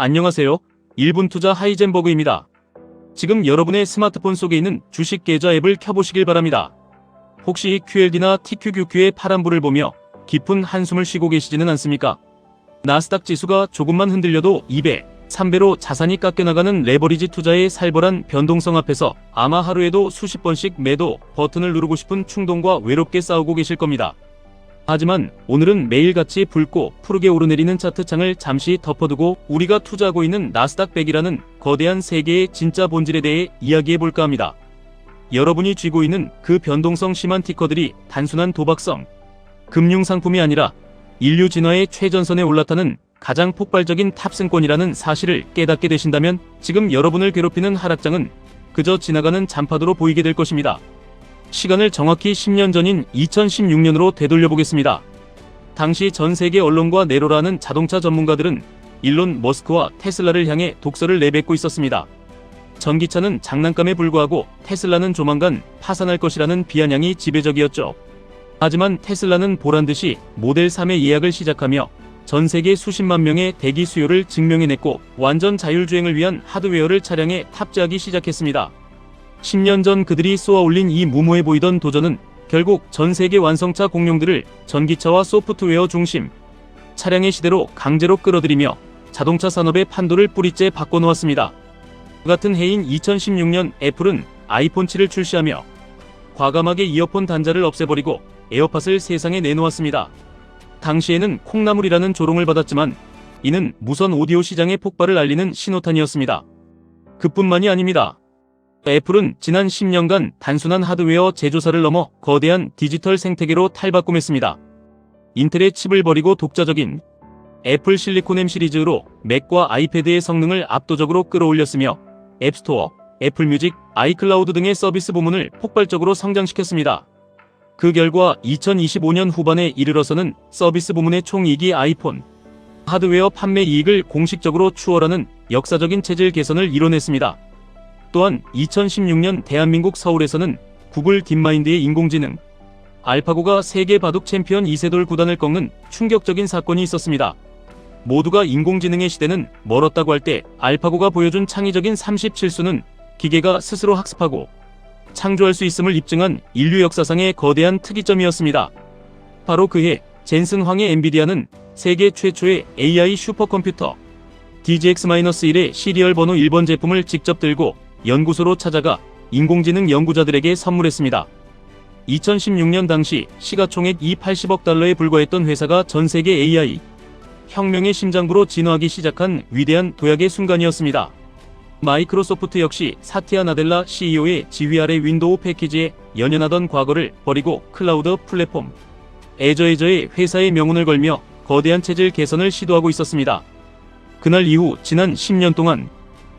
안녕하세요. 1분 투자 하이젠버그입니다. 지금 여러분의 스마트폰 속에 있는 주식 계좌 앱을 켜보시길 바랍니다. 혹시 QLD나 TQQQ의 파란불을 보며 깊은 한숨을 쉬고 계시지는 않습니까? 나스닥 지수가 조금만 흔들려도 2배, 3배로 자산이 깎여나가는 레버리지 투자의 살벌한 변동성 앞에서 아마 하루에도 수십 번씩 매도 버튼을 누르고 싶은 충동과 외롭게 싸우고 계실 겁니다. 하지만 오늘은 매일같이 붉고 푸르게 오르내리는 차트창을 잠시 덮어두고 우리가 투자하고 있는 나스닥 100이라는 거대한 세계의 진짜 본질에 대해 이야기해볼까 합니다. 여러분이 쥐고 있는 그 변동성 심한 티커들이 단순한 도박성, 금융상품이 아니라 인류 진화의 최전선에 올라타는 가장 폭발적인 탑승권이라는 사실을 깨닫게 되신다면 지금 여러분을 괴롭히는 하락장은 그저 지나가는 잔파도로 보이게 될 것입니다. 시간을 정확히 10년 전인 2016년으로 되돌려 보겠습니다. 당시 전 세계 언론과 네로라는 자동차 전문가들은 일론 머스크와 테슬라를 향해 독서를 내뱉고 있었습니다. 전기차는 장난감에 불과하고 테슬라는 조만간 파산할 것이라는 비아냥이 지배적이었죠. 하지만 테슬라는 보란듯이 모델 3의 예약을 시작하며 전 세계 수십만 명의 대기 수요를 증명해냈고 완전 자율주행을 위한 하드웨어를 차량에 탑재하기 시작했습니다. 10년 전 그들이 쏘아올린 이 무모해 보이던 도전은 결국 전 세계 완성차 공룡들을 전기차와 소프트웨어 중심 차량의 시대로 강제로 끌어들이며 자동차 산업의 판도를 뿌리째 바꿔놓았습니다. 같은 해인 2016년 애플은 아이폰 7을 출시하며 과감하게 이어폰 단자를 없애버리고 에어팟을 세상에 내놓았습니다. 당시에는 콩나물이라는 조롱을 받았지만 이는 무선 오디오 시장의 폭발을 알리는 신호탄이었습니다. 그뿐만이 아닙니다. 애플은 지난 10년간 단순한 하드웨어 제조사를 넘어 거대한 디지털 생태계로 탈바꿈했습니다. 인텔의 칩을 버리고 독자적인 애플 실리콘 M 시리즈로 맥과 아이패드의 성능을 압도적으로 끌어올렸으며 앱스토어, 애플뮤직, 아이클라우드 등의 서비스 부문을 폭발적으로 성장시켰습니다. 그 결과 2025년 후반에 이르러서는 서비스 부문의 총이익이 아이폰 하드웨어 판매 이익을 공식적으로 추월하는 역사적인 체질 개선을 이뤄냈습니다. 또한 2016년 대한민국 서울에서는 구글 딥마인드의 인공지능 알파고가 세계 바둑 챔피언 이세돌 구단을 꺾는 충격적인 사건이 있었습니다. 모두가 인공지능의 시대는 멀었다고 할 때 알파고가 보여준 창의적인 37수는 기계가 스스로 학습하고 창조할 수 있음을 입증한 인류 역사상의 거대한 특이점이었습니다. 바로 그해 젠슨 황의 엔비디아는 세계 최초의 AI 슈퍼컴퓨터 DGX-1의 시리얼 번호 1번 제품을 직접 들고 연구소로 찾아가 인공지능 연구자들에게 선물했습니다. 2016년 당시 시가총액 280억 달러에 불과했던 회사가 전세계 AI 혁명의 심장부로 진화하기 시작한 위대한 도약의 순간이었습니다. 마이크로소프트 역시 사티아 나델라 CEO의 지휘 아래 윈도우 패키지에 연연하던 과거를 버리고 클라우드 플랫폼 애저의 회사의 명운을 걸며 거대한 체질 개선을 시도하고 있었습니다. 그날 이후 지난 10년 동안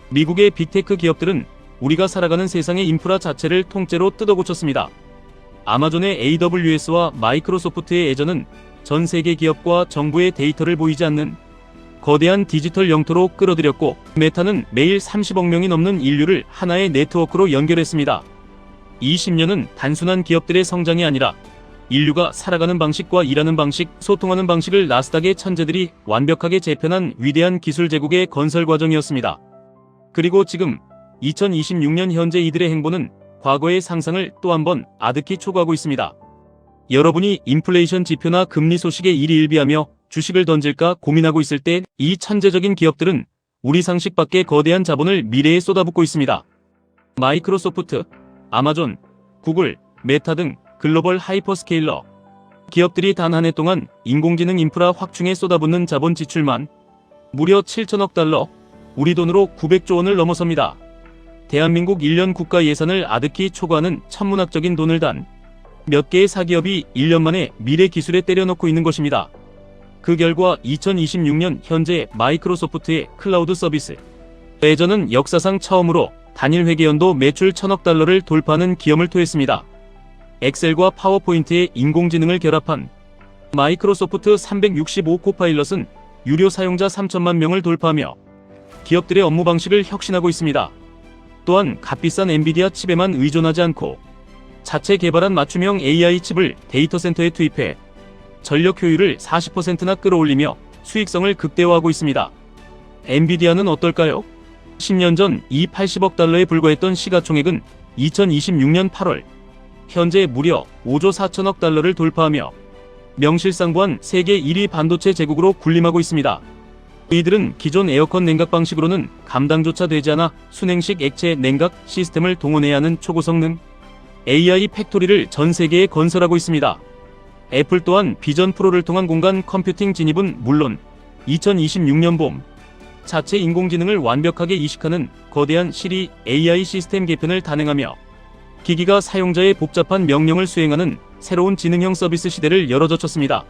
미국의 빅테크 기업들은 우리가 살아가는 세상의 인프라 자체를 통째로 뜯어고쳤습니다. 아마존의 AWS와 마이크로소프트의 애저는 전 세계 기업과 정부의 데이터를 보이지 않는 거대한 디지털 영토로 끌어들였고 메타는 매일 30억 명이 넘는 인류를 하나의 네트워크로 연결했습니다. 이 10년은 단순한 기업들의 성장이 아니라 인류가 살아가는 방식과 일하는 방식, 소통하는 방식을 나스닥의 천재들이 완벽하게 재편한 위대한 기술 제국의 건설 과정이었습니다. 그리고 지금 2026년 현재 이들의 행보는 과거의 상상을 또 한 번 아득히 초과하고 있습니다. 여러분이 인플레이션 지표나 금리 소식에 일희일비하며 주식을 던질까 고민하고 있을 때 이 천재적인 기업들은 우리 상식 밖의 거대한 자본을 미래에 쏟아붓고 있습니다. 마이크로소프트, 아마존, 구글, 메타 등 글로벌 하이퍼스케일러 기업들이 단 한 해 동안 인공지능 인프라 확충에 쏟아붓는 자본 지출만 무려 7천억 달러, 우리 돈으로 900조 원을 넘어섭니다. 대한민국 1년 국가 예산을 아득히 초과하는 천문학적인 돈을 단 몇 개의 사기업이 1년 만에 미래 기술에 때려넣고 있는 것입니다. 그 결과 2026년 현재 마이크로소프트의 클라우드 서비스 애저는 역사상 처음으로 단일 회계연도 매출 1000억 달러를 돌파하는 기염을 토했습니다. 엑셀과 파워포인트의 인공지능을 결합한 마이크로소프트 365 코파일럿은 유료 사용자 3천만 명을 돌파하며 기업들의 업무 방식을 혁신하고 있습니다. 또한 값비싼 엔비디아 칩에만 의존하지 않고 자체 개발한 맞춤형 AI 칩을 데이터 센터에 투입해 전력 효율을 40%나 끌어올리며 수익성을 극대화하고 있습니다. 엔비디아는 어떨까요? 10년 전 이 80억 달러에 불과했던 시가총액은 2026년 8월 현재 무려 5조 4천억 달러를 돌파하며 명실상부한 세계 1위 반도체 제국으로 군림하고 있습니다. 이들은 기존 에어컨 냉각 방식으로는 감당조차 되지 않아 순행식 액체 냉각 시스템을 동원해야 하는 초고성능 AI 팩토리를 전 세계에 건설하고 있습니다. 애플 또한 비전 프로를 통한 공간 컴퓨팅 진입은 물론 2026년 봄 자체 인공지능을 완벽하게 이식하는 거대한 시리 AI 시스템 개편을 단행하며 기기가 사용자의 복잡한 명령을 수행하는 새로운 지능형 서비스 시대를 열어젖혔습니다.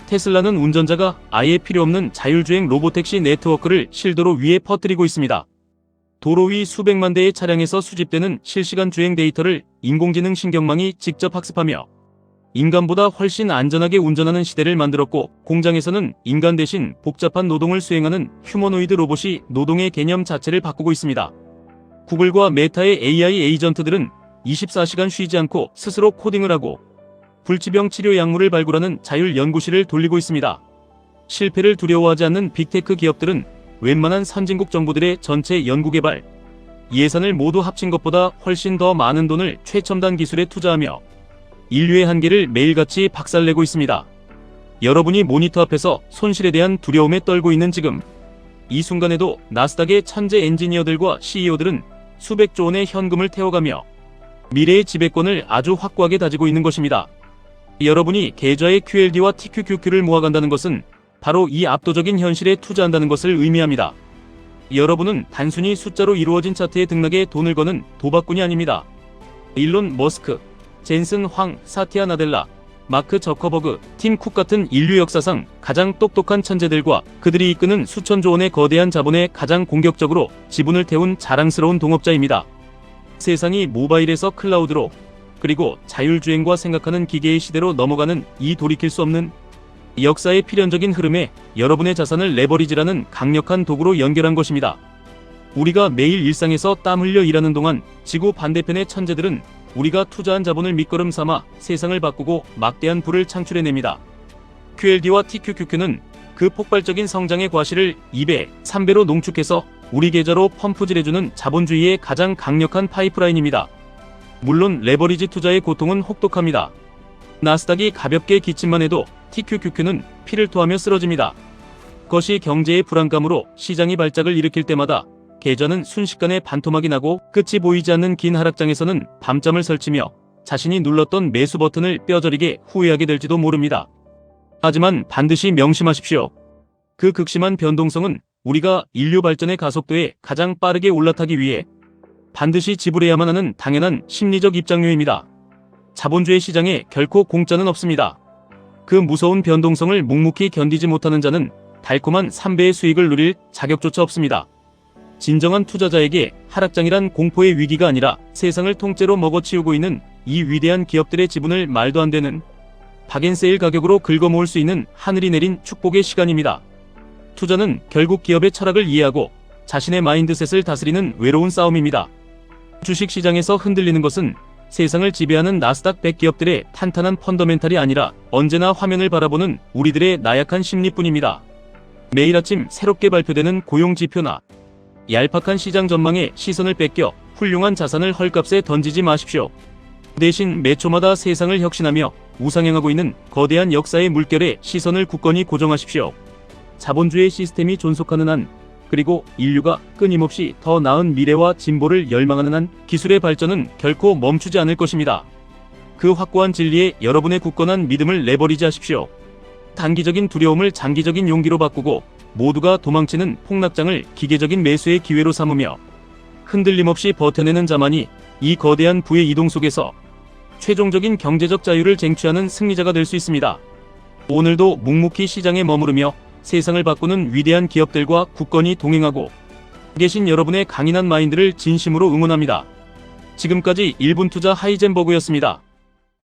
테슬라는 운전자가 아예 필요 없는 자율주행 로보택시 네트워크를 실도로 위에 퍼뜨리고 있습니다. 도로 위 수백만 대의 차량에서 수집되는 실시간 주행 데이터를 인공지능 신경망이 직접 학습하며 인간보다 훨씬 안전하게 운전하는 시대를 만들었고, 공장에서는 인간 대신 복잡한 노동을 수행하는 휴머노이드 로봇이 노동의 개념 자체를 바꾸고 있습니다. 구글과 메타의 AI 에이전트들은 24시간 쉬지 않고 스스로 코딩을 하고 불치병 치료 약물을 발굴하는 자율 연구실을 돌리고 있습니다. 실패를 두려워하지 않는 빅테크 기업들은 웬만한 선진국 정부들의 전체 연구개발 예산을 모두 합친 것보다 훨씬 더 많은 돈을 최첨단 기술에 투자하며 인류의 한계를 매일같이 박살내고 있습니다. 여러분이 모니터 앞에서 손실에 대한 두려움에 떨고 있는 지금, 이 순간에도 나스닥의 천재 엔지니어들과 CEO들은 수백조 원의 현금을 태워가며 미래의 지배권을 아주 확고하게 다지고 있는 것입니다. 여러분이 계좌의 QLD와 TQQQ를 모아간다는 것은 바로 이 압도적인 현실에 투자한다는 것을 의미합니다. 여러분은 단순히 숫자로 이루어진 차트에 등락에 돈을 거는 도박꾼이 아닙니다. 일론 머스크, 젠슨 황, 사티아 나델라, 마크 저커버그, 팀 쿡 같은 인류 역사상 가장 똑똑한 천재들과 그들이 이끄는 수천조 원의 거대한 자본에 가장 공격적으로 지분을 태운 자랑스러운 동업자입니다. 세상이 모바일에서 클라우드로, 그리고 자율주행과 생각하는 기계의 시대로 넘어가는 이 돌이킬 수 없는 역사의 필연적인 흐름에 여러분의 자산을 레버리지라는 강력한 도구로 연결한 것입니다. 우리가 매일 일상에서 땀 흘려 일하는 동안 지구 반대편의 천재들은 우리가 투자한 자본을 밑거름 삼아 세상을 바꾸고 막대한 부를 창출해냅니다. QLD와 TQQQ는 그 폭발적인 성장의 과실을 2배, 3배로 농축해서 우리 계좌로 펌프질해주는 자본주의의 가장 강력한 파이프라인입니다. 물론 레버리지 투자의 고통은 혹독합니다. 나스닥이 가볍게 기침만 해도 TQQQ는 피를 토하며 쓰러집니다. 그것이 경제의 불안감으로 시장이 발작을 일으킬 때마다 계좌는 순식간에 반토막이 나고 끝이 보이지 않는 긴 하락장에서는 밤잠을 설치며 자신이 눌렀던 매수 버튼을 뼈저리게 후회하게 될지도 모릅니다. 하지만 반드시 명심하십시오. 그 극심한 변동성은 우리가 인류 발전의 가속도에 가장 빠르게 올라타기 위해 반드시 지불해야만 하는 당연한 심리적 입장료입니다. 자본주의 시장에 결코 공짜는 없습니다. 그 무서운 변동성을 묵묵히 견디지 못하는 자는 달콤한 3배의 수익을 누릴 자격조차 없습니다. 진정한 투자자에게 하락장이란 공포의 위기가 아니라 세상을 통째로 먹어치우고 있는 이 위대한 기업들의 지분을 말도 안 되는 박앤세일 가격으로 긁어모을 수 있는 하늘이 내린 축복의 시간입니다. 투자는 결국 기업의 철학을 이해하고 자신의 마인드셋을 다스리는 외로운 싸움입니다. 주식시장에서 흔들리는 것은 세상을 지배하는 나스닥 100 기업들의 탄탄한 펀더멘탈이 아니라 언제나 화면을 바라보는 우리들의 나약한 심리뿐입니다. 매일 아침 새롭게 발표되는 고용지표나 얄팍한 시장 전망에 시선을 뺏겨 훌륭한 자산을 헐값에 던지지 마십시오. 대신 매 초마다 세상을 혁신하며 우상향하고 있는 거대한 역사의 물결에 시선을 굳건히 고정하십시오. 자본주의 시스템이 존속하는 한, 그리고 인류가 끊임없이 더 나은 미래와 진보를 열망하는 한 기술의 발전은 결코 멈추지 않을 것입니다. 그 확고한 진리에 여러분의 굳건한 믿음을 레버리지하십시오. 단기적인 두려움을 장기적인 용기로 바꾸고 모두가 도망치는 폭락장을 기계적인 매수의 기회로 삼으며 흔들림 없이 버텨내는 자만이 이 거대한 부의 이동 속에서 최종적인 경제적 자유를 쟁취하는 승리자가 될 수 있습니다. 오늘도 묵묵히 시장에 머무르며 세상을 바꾸는 위대한 기업들과 굳건히 동행하고 계신 여러분의 강인한 마인드를 진심으로 응원합니다. 지금까지 1분 투자 하이젠버그였습니다.